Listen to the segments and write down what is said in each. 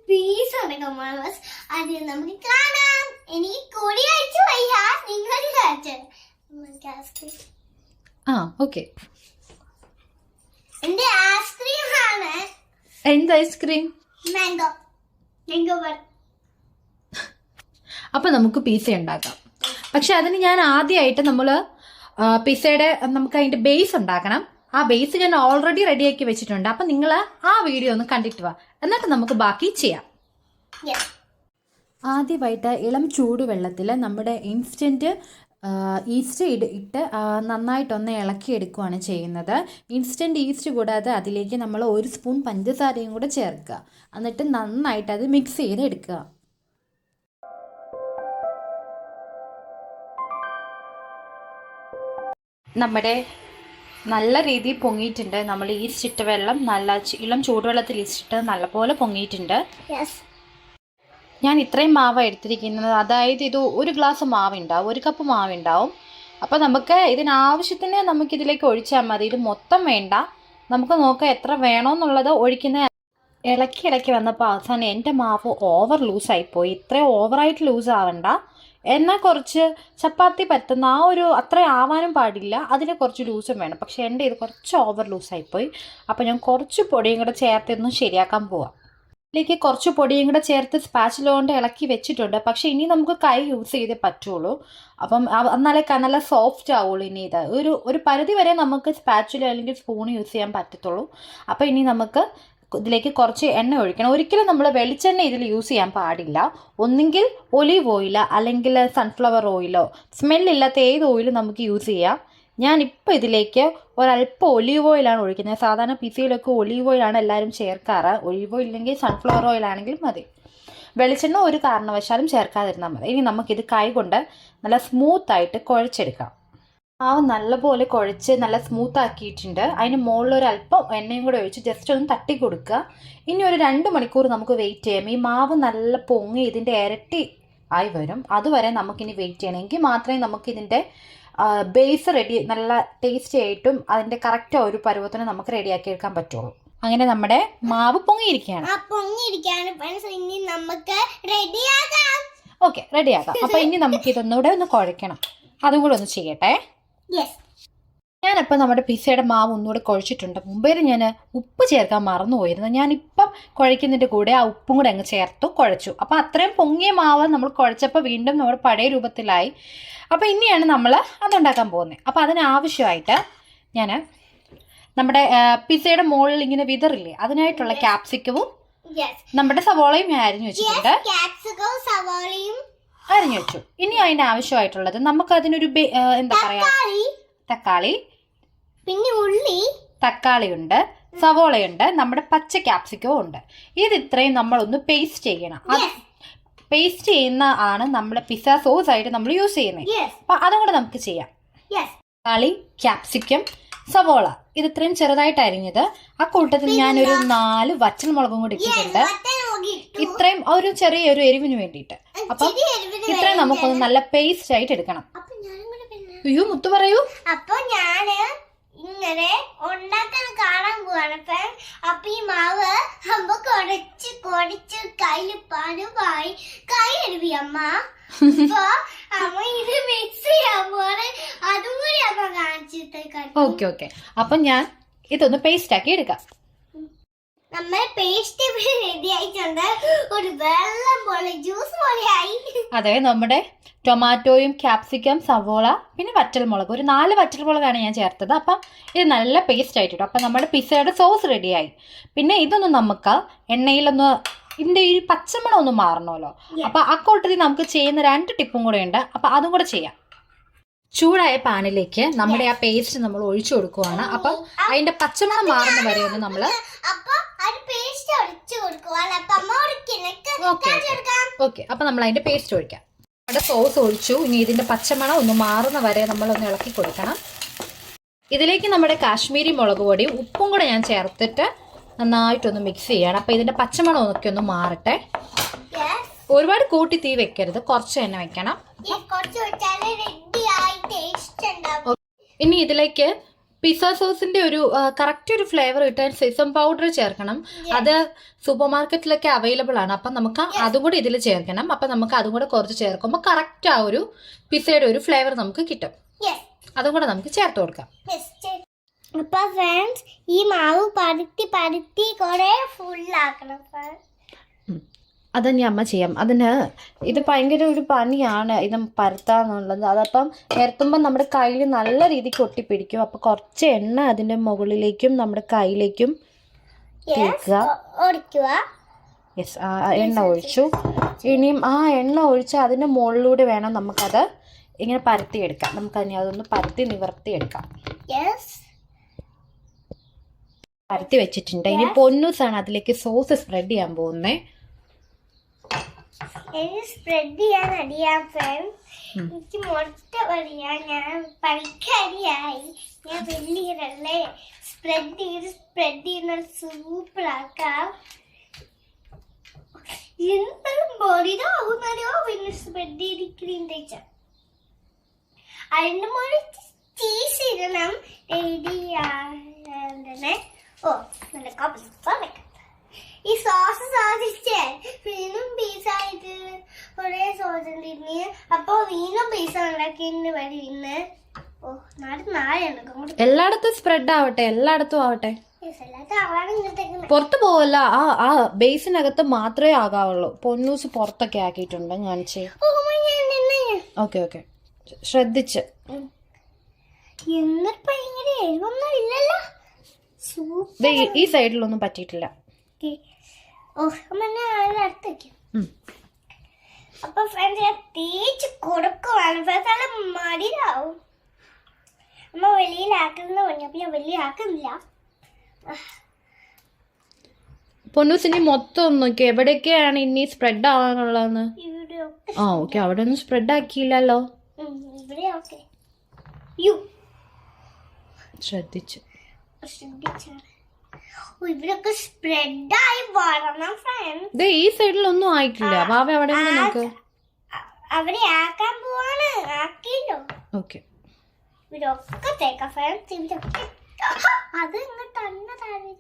Piece ഉണ്ടാക്കാൻ അത് നമുക്ക് കാണാം. എനിക്ക് കൂടി അയച്ചു വയ്യ, നിങ്ങൾ ഓക്കെ. എന്റെ ഐസ്ക്രീം ആണ്. എന്ത് ഐസ്ക്രീം? മാംഗോ ബർ. അപ്പൊ നമുക്ക് പിസ്സ ഉണ്ടാക്കാം. പക്ഷെ അതിന് ഞാൻ ആദ്യമായിട്ട് നമ്മൾ പിസ്സയുടെ നമുക്ക് അതിന്റെ ബേസ് ഉണ്ടാക്കണം. ആ ബേസ് ഞാൻ ഓൾറെഡി റെഡിയാക്കി വെച്ചിട്ടുണ്ട്. അപ്പൊ നിങ്ങൾ ആ വീഡിയോ ഒന്ന് കണ്ടിട്ട് വാ, എന്നിട്ട് നമുക്ക് ബാക്കി ചെയ്യാം. ആദ്യമായിട്ട് ഇളം ചൂടുവെള്ളത്തിൽ നമ്മുടെ ഇൻസ്റ്റൻറ്റ് ഈസ്റ്റ് ഇട്ട് നന്നായിട്ടൊന്ന് ഇളക്കിയെടുക്കുകയാണ് ചെയ്യുന്നത്. ഇൻസ്റ്റൻറ്റ് ഈസ്റ്റ് കൂടാതെ അതിലേക്ക് നമ്മൾ 1 സ്പൂൺ പഞ്ചസാരയും കൂടെ ചേർക്കുക. എന്നിട്ട് നന്നായിട്ട് അത് മിക്സ് ചെയ്തെടുക്കുക. നമ്മുടെ നല്ല രീതിയിൽ പൊങ്ങിയിട്ടുണ്ട്. നമ്മൾ ഈസ്റ്റ് ഇട്ട വെള്ളം നല്ല ഇളം ചൂടുവെള്ളത്തിൽ ഈസ്റ്റിട്ട് നല്ലപോലെ പൊങ്ങിയിട്ടുണ്ട്. ഞാൻ ഇത്രയും മാവ് എടുത്തിരിക്കുന്നത്, അതായത് ഇത് 1 ഗ്ലാസ് മാവുണ്ടാവും, 1 കപ്പ് മാവുണ്ടാവും. അപ്പോൾ നമുക്ക് ഇതിനാവശ്യത്തിന് നമുക്കിതിലേക്ക് ഒഴിച്ചാൽ മതി. ഇത് മൊത്തം വേണ്ട, നമുക്ക് നോക്കാം എത്ര വേണമെന്നുള്ളത് ഒഴിക്കുന്ന. ഇളക്കി വന്നപ്പോൾ അവസാനം എൻ്റെ മാവ് ഓവർ ലൂസായിപ്പോയി. ഇത്രയും ഓവറായിട്ട് ലൂസ് ആവണ്ട, എന്നാൽ കുറച്ച് ചപ്പാത്തി പറ്റുന്ന അത്ര ആവാനും പാടില്ല, അതിന് കുറച്ച് ലൂസും വേണം. പക്ഷേ എൻ്റെ ഇത് കുറച്ച് ഓവർ ലൂസായിപ്പോയി. അപ്പോൾ ഞാൻ കുറച്ച് പൊടിയും കൂടെ ചേർത്തൊന്നും ശരിയാക്കാൻ പോവാം. ഇതിലേക്ക് കുറച്ച് പൊടിയും കൂടെ ചേർത്ത് സ്പാച്ചില കൊണ്ട് ഇളക്കി വെച്ചിട്ടുണ്ട്. പക്ഷേ ഇനി നമുക്ക് കൈ യൂസ് ചെയ്തേ പറ്റുള്ളൂ. അപ്പം എന്നാലേ നല്ല സോഫ്റ്റ് ആവുള്ളൂ. ഇനി ഇത് ഒരു പരിധി വരെ നമുക്ക് സ്പാച്ചില അല്ലെങ്കിൽ സ്പൂൺ യൂസ് ചെയ്യാൻ പറ്റത്തുള്ളൂ. അപ്പോൾ ഇനി നമുക്ക് ഇതിലേക്ക് കുറച്ച് എണ്ണ ഒഴിക്കണം. ഒരിക്കലും നമ്മൾ വെളിച്ചെണ്ണ ഇതിൽ യൂസ് ചെയ്യാൻ പാടില്ല. ഒന്നുകിൽ ഒലീവ് ഓയിലോ അല്ലെങ്കിൽ സൺഫ്ലവർ ഓയിലോ, സ്മെല്ലില്ലാത്ത ഏത് ഓയിലും നമുക്ക് യൂസ് ചെയ്യാം. ഞാനിപ്പോൾ ഇതിലേക്ക് ഒരല്പം ഒലീവ് ഓയിലാണ് ഒഴിക്കുന്നത്. സാധാരണ പിസയിലൊക്കെ ഒലീവ് ഓയിലാണ് എല്ലാവരും ചേർക്കാറ്. ഒലീവ് ഓയിൽ ഇല്ലെങ്കിൽ സൺഫ്ലവർ ഓയിലാണെങ്കിലും മതി. വെളിച്ചെണ്ണ ഒരു കാരണവശാലും ചേർക്കാതിരുന്നാൽ മതി. ഇനി നമുക്കിത് കൈ കൊണ്ട് നല്ല സ്മൂത്തായിട്ട് കുഴച്ചെടുക്കാം. നല്ലപോലെ കുഴച്ച് നല്ല സ്മൂത്ത് ആക്കിയിട്ടുണ്ട്. അതിന് മുകളിൽ ഒരല്പം എണ്ണയും കൂടെ ഒഴിച്ച് ജസ്റ്റ് ഒന്ന് തട്ടി കൊടുക്കുക. ഇനി ഒരു 2 മണിക്കൂർ നമുക്ക് വെയിറ്റ് ചെയ്യാം. ഈ മാവ് നല്ല പൊങ്ങി ഇതിൻ്റെ ഇരട്ടി ആയി വരും. അതുവരെ നമുക്കിനി വെയിറ്റ് ചെയ്യണം. എങ്കിൽ മാത്രമേ നമുക്കിതിൻ്റെ ബേസ് നല്ല ടേസ്റ്റി ആയിട്ടും അതിൻ്റെ കറക്റ്റ് ഒരു പരുവത്തിന് നമുക്ക് റെഡിയാക്കി എടുക്കാൻ പറ്റുള്ളൂ. അങ്ങനെ നമ്മുടെ മാവ് പൊങ്ങിയിരിക്കുകയാണ്. ഓക്കെ, റെഡിയാക്കാം. അപ്പോൾ ഇനി നമുക്ക് ഇതൊന്നുകൂടെ ഒന്ന് കുഴയ്ക്കണം. അതും കൂടെ ഒന്ന് ചെയ്യട്ടെ. ഞാനിപ്പോൾ നമ്മുടെ പിസ്സയുടെ മാവ് ഒന്നുകൂടെ കുഴച്ചിട്ടുണ്ട്. മുമ്പേ ഞാൻ ഉപ്പ് ചേർക്കാൻ മറന്നുപോയിരുന്നു. ഞാനിപ്പം കുഴയ്ക്കുന്നതിൻ്റെ കൂടെ ആ ഉപ്പും കൂടെ അങ്ങ് ചേർത്തു കുഴച്ചു. അപ്പോൾ അത്രയും പൊങ്ങിയ മാവ് നമ്മൾ കുഴച്ചപ്പോൾ വീണ്ടും നമ്മുടെ പഴയ രൂപത്തിലായി. അപ്പോൾ ഇനിയാണ് നമ്മൾ അതുണ്ടാക്കാൻ പോകുന്നത്. അപ്പോൾ അതിനാവശ്യമായിട്ട് ഞാൻ നമ്മുടെ പിസ്സയുടെ മുകളിൽ ഇങ്ങനെ വിതറില്ലേ, അതിനായിട്ടുള്ള ക്യാപ്സിക്കവും നമ്മുടെ സവോളയും ഞാൻ അരിഞ്ഞു വെച്ചിട്ടുണ്ട്. അരിഞ്ഞു വെച്ചു. ഇനി അതിന് ആവശ്യമായിട്ടുള്ളത് നമുക്ക് അതിനൊരു എന്താ പറയാ, തക്കാളി, പിന്നെ ഉള്ളി, തക്കാളി ഉണ്ട്, സവോളയുണ്ട്, നമ്മുടെ പച്ച ക്യാപ്സിക്കവും ഉണ്ട്. ഇത് ഇത്രയും നമ്മളൊന്ന് പേസ്റ്റ് ചെയ്യണം. പേസ്റ്റ് ചെയ്യുന്ന ആണ് നമ്മുടെ പിസ്സ സോസ് ആയിട്ട് നമ്മൾ യൂസ് ചെയ്യുന്നത്. അപ്പൊ അതും കൂടെ നമുക്ക് ചെയ്യാം. തക്കാളി, ക്യാപ്സിക്കം, സവോള ഇത് ഇത്രയും ചെറുതായിട്ട് അരിഞ്ഞത്. ആ കൂട്ടത്തിൽ ഞാനൊരു 4 വറ്റൽമുളകും കൂടി ഇട്ടിട്ടുണ്ട്. ഇത്രയും ഒരു ചെറിയൊരു എരിവിന് വേണ്ടിയിട്ട്. അപ്പം ഇത്രയും നമുക്കൊന്ന് നല്ല പേസ്റ്റ് ആയിട്ട് എടുക്കണം. അയ്യോ, മുത്തു പറയൂ. അപ്പൊ ഞാന് ഇങ്ങനെ ഉണ്ടാക്കാൻ കാണാൻ പോവാണ്. അപ്പൊ ഈ മാവ് അമ്മ കുടച്ച് കയ്യിൽ പരുവായി കൈ എഴുതി അമ്മ. അമ്മ ഇത് മിക്സ് ചെയ്യാൻ പോവാണ്. അതും കൂടി അമ്മ കാണിച്ചിട്ട്. ഓക്കെ. അപ്പൊ ഞാൻ ഇതൊന്ന് പേസ്റ്റ് ആക്കി എടുക്കാം. നമ്മൾ പേസ്റ്റ് റെഡി ആയിട്ടുണ്ട്. ഒരു വെള്ളം പോലെ ജ്യൂസ് പോലെയായി. അതെ, നമ്മുടെ ടൊമാറ്റോയും ക്യാപ്സിക്കം, സവോള, പിന്നെ വറ്റൽമുളക്, ഒരു 4 വറ്റൽമുളകാണ് ഞാൻ ചേർത്തത്. അപ്പം ഇത് നല്ല പേസ്റ്റ് ആയിട്ടുണ്ട്. അപ്പം നമ്മുടെ പിസ്സയുടെ സോസ് റെഡിയായി. പിന്നെ ഇതൊന്ന് നമുക്ക് എണ്ണയിലൊന്ന് ഇതിൻ്റെ ഈ പച്ചമണം ഒന്ന് മാറണമല്ലോ. അപ്പം ആ കൂട്ടത്തിൽ നമുക്ക് ചെയ്യുന്ന 2 ടിപ്പും കൂടെ ഉണ്ട്. അപ്പം അതും കൂടെ ചെയ്യാം. ചൂടായ പാനിലേക്ക് നമ്മുടെ ആ പേസ്റ്റ് നമ്മൾ ഒഴിച്ചു കൊടുക്കുവാണ്. അപ്പം അതിന്റെ പച്ചമണം മാറുന്ന വരെ ഒന്ന് നമ്മൾ ഓക്കെ. അപ്പം നമ്മൾ അതിന്റെ പേസ്റ്റ് ഒഴിക്കാം. നമ്മുടെ സോസ് ഒഴിച്ചു. ഇനി ഇതിന്റെ പച്ചമണം ഒന്ന് മാറുന്ന വരെ നമ്മളൊന്ന് ഇളക്കി കൊടുക്കണം. ഇതിലേക്ക് നമ്മുടെ കാശ്മീരി മുളക് പൊടിയും ഉപ്പും കൂടെ ഞാൻ ചേർത്തിട്ട് നന്നായിട്ടൊന്ന് മിക്സ് ചെയ്യണം. അപ്പം ഇതിന്റെ പച്ചമണം ഒക്കെ ഒന്ന് മാറട്ടെ. ഒരുപാട് കൂട്ടി തീ വെക്കരുത്, കുറച്ച് തന്നെ വെക്കണം. ഇനി ഇതിലേക്ക് പിസ്സ സോസിന്റെ ഒരു കറക്റ്റ് ഒരു ഫ്ലേവർ കിട്ടാൻ സെസം പൗഡർ ചേർക്കണം. അത് സൂപ്പർ മാർക്കറ്റിലൊക്കെ അവൈലബിൾ ആണ്. അപ്പം നമുക്ക് അതും കൂടെ ഇതിൽ ചേർക്കണം. അപ്പം നമുക്ക് അതും കൂടെ കുറച്ച് ചേർക്കുമ്പോൾ കറക്റ്റ് ആ ഒരു പിസ്സയുടെ ഒരു ഫ്ലേവർ നമുക്ക് കിട്ടും. അതും കൂടെ നമുക്ക് ചേർത്ത് കൊടുക്കാം. അപ്പൊ ഫ്രണ്ട്സ് ഈ മാവ് പരുത്തി കുറെ ഫുള്ളാക്കണം. അത് ഞാൻ അമ്മ ചെയ്യാം. അതിന് ഇത് ഭയങ്കര ഒരു പണിയാണ് ഇത് പരത്താന്നുള്ളത്. അതപ്പം പരത്തുമ്പോൾ നമ്മുടെ കയ്യിൽ നല്ല രീതിക്ക് ഒട്ടിപ്പിടിക്കും. അപ്പോൾ കുറച്ച് എണ്ണ അതിൻ്റെ മുകളിലേക്കും നമ്മുടെ കയ്യിലേക്കും തേക്കുക. യെസ്, ആ എണ്ണ ഒഴിച്ചു. ഇനിയും ആ എണ്ണ ഒഴിച്ച് അതിൻ്റെ മുകളിലൂടെ വേണം നമുക്കത് ഇങ്ങനെ പരത്തിയെടുക്കാം. നമുക്കതിനെ അതൊന്ന് പരത്തി നിവർത്തിയെടുക്കാം. പരത്തി വെച്ചിട്ടുണ്ട്. ഇനി പൊന്നൂസാണ് അതിലേക്ക് സോസ് സ്പ്രെഡ് ചെയ്യാൻ പോകുന്നത്. സ്പ്രെഡ് ചെയ്യാൻ അറിയാം ഫ്രണ്ട്സ്. എനിക്ക് മുട്ട പറയാ. ഞാൻ പണിക്കാരിയായി. ഞാൻ വലിയതല്ലേ സ്പ്രെഡ് ചെയ്യുന്ന സൂപ്പർ ആക്കാം. എന്തായാലും ബോഡിയിലാവുന്നോ പിന്നെ സ്പ്രെഡ് ചെയ്ത് ക്രീം തേച്ച അതിന്റെ മുകളിൽ ചീസ് ഇടണം. ഓ നല്ല കോപ്പി ഈ സോസ് സാധിച്ചേ വീണ്ടും പീസായിട്ട് കുറെ സോസ് തിരിഞ്ഞ് അപ്പൊ വീണ്ടും പീസ ഉണ്ടാക്കിയതിന് വഴി ഇന്ന് ഓ നാളെ എല്ലായിടത്തും സ്പ്രെഡ് ആവട്ടെ, എല്ലായിടത്തും ആവട്ടെ. പുറത്ത് പോവല്ല, ആ ബേസിനകത്ത് മാത്രമേ ആകാവുള്ളൂ. പൊന്നൂസ് പുറത്തൊക്കെ ആക്കിയിട്ടുണ്ട്. കാണിച്ചേ. ഓക്കെ ഓക്കെ, ശ്രദ്ധിച്ച്. ഈ സൈഡിലൊന്നും പറ്റിയിട്ടില്ല. അപ്പൊ ഫ്രണ്ട്സ് ഞാൻ തേച്ച് കൊടുക്കുവാണ്. മടിയാവും. അമ്മ വെളിയിലാക്കുന്ന പറഞ്ഞപ്പോ ഞാൻ വെളിയിലാക്കുന്നില്ല. പൊന്നൂസിനി മൊത്തം നോക്കി എവിടെയൊക്കെയാണ് ഇനി സ്പ്രെഡ് ആവാനുള്ളതെന്ന്. ആ ഓക്കെ, അവിടെ ഒന്നും സ്പ്രെഡ് ആക്കിയില്ലല്ലോ. ശ്രദ്ധിച്ചു. ഇവരൊക്കെ സ്പ്രെഡായി വരണം ഫ്രണ്ട്സ്. ഈ സൈഡിലൊന്നും ആയിട്ടില്ല. വാവ അവിടെ നോക്ക്. അവിടെ ആക്കാൻ പോവാണ്. ആക്കിയല്ലോ. ഓക്കെ, ഇവരൊക്കെ തേക്കാം ഫ്രണ്ട്സ്. ഇവരൊക്കെ അത് ഇങ്ങോട്ട് തന്നെ താഴെ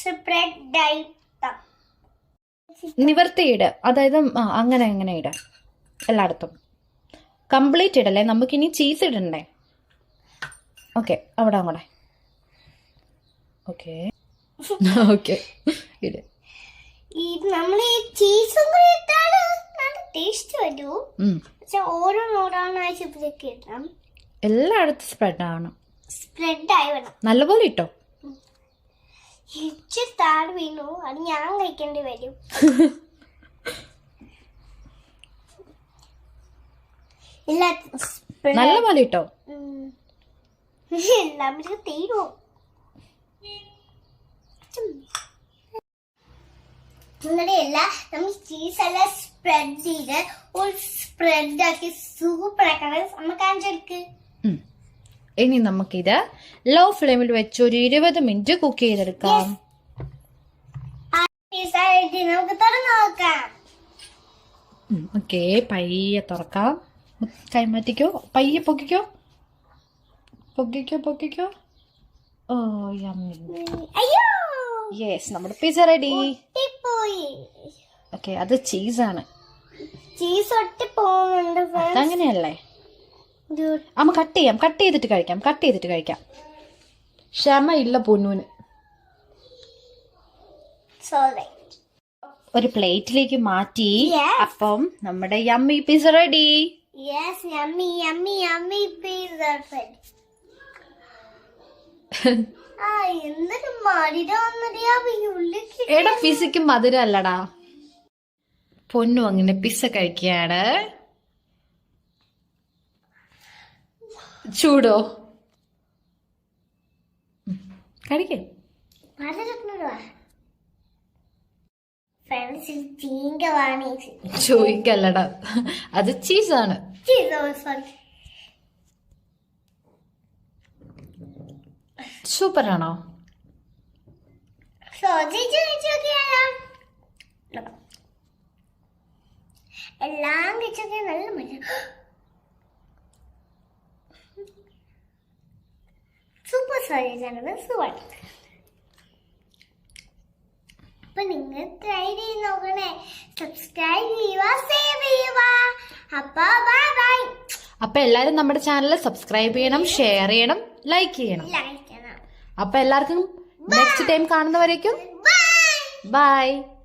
സ്പ്രെഡായി നിവർത്തിയിട. അതായത് അങ്ങനെ അങ്ങനെ ഇട. എല്ലായിടത്തും കംപ്ലീറ്റ് ഇടല്ലേ. നമുക്കിനി ചീസ് ഇടണ്ടേ. ഓക്കെ, അവിടെ അങ്ങോട്ടെ. ഓക്കെ ഓക്കെ, ഇട്. നമ്മൾ ഈ ചീസും കൂടി ഇട്ടാല് നല്ല ടേസ്റ്റ് വരൂ. പക്ഷെ ഓരോന്നോരോന്നാഴ്ച ഇതിലേക്ക് ഇടണം. എല്ലായിടത്തും സ്പ്രെഡ് ആവണം. സ്പ്രെഡായി വേണം. നല്ലപോലെ ഇട്ടോ. ഇച്ചിരി താഴെ വീണു. അത് ഞാൻ കഴിക്കേണ്ടി വരും. നല്ലപോലെ ഇട്ടോ. എല്ലാം തീരുമോ? നമ്മൾ ചീസ് എല്ലാം സ്പ്രെഡ് ചെയ്ത് ഒരു സ്പ്രെഡ് ആക്കി സൂപ്പർ ആക്കാൻ നമ്മൾ കാണിച്ചെടുക്ക്. ഇനി നമുക്കിത് ലോ ഫ്ലെയിമിൽ വെച്ച് ഒരു 20 മിനിറ്റ് കുക്ക് ചെയ്തെടുക്കാം. നമുക്ക് തുറന്നു നോക്കാം. ഓക്കെ, പയ്യെ തുറക്കാം. കൈമാറ്റിക്കോ, പയ്യെ പൊക്കിക്കോ. പൊക്കിക്കോ. ഓ യമ്മി. അയ്യോ, യെസ്, നമ്മുടെ പിസ്സ റെഡി. ഓക്കെ, അത് ചീസാണ്. ചീസ് ഒട്ടി പോകുന്നുണ്ട്. അതങ്ങനെയല്ലേ. അമ്മ കട്ട് ചെയ്തിട്ട് കഴിക്കാം. ക്ഷമ ഇല്ല പൊന്നൂന്. ഒരു പ്ലേറ്റിലേക്ക് മാറ്റി. അപ്പം നമ്മുടെ യമ്മി പിസ്സ റെഡി. എടാ, പിസയ്ക്ക് മധുരം അല്ലടാ. പൊന്നു അങ്ങനെ പിസ്സ കഴിക്കുകയാണ്. ചൂടോ? കഴിക്കും. ചോദിക്കല്ലടാ, അത് ചീസാണ്. സൂപ്പറാണോ? എല്ലാം കഴിച്ചൊക്കെ നല്ല മതി. സുവർണ. അപ്പൊ നിങ്ങൾ ട്രൈ ചെയ്ത് നോക്കണേ. സബ്സ്ക്രൈബ് ചെയ്യുക, സേവ് ചെയ്യുക. അപ്പൊ ബൈ ബൈ. അപ്പോൾ എല്ലാവരും നമ്മുടെ ചാനൽ സബ്സ്ക്രൈബ് ചെയ്യണം, ഷെയർ ചെയ്യണം, ലൈക്ക് ചെയ്യണം. ലൈക്ക് ചെയ്യണം. അപ്പോൾ എല്ലാവർക്കും നെക്സ്റ്റ് ടൈം കാണുന്നവരേക്കും ബൈ. ബൈ.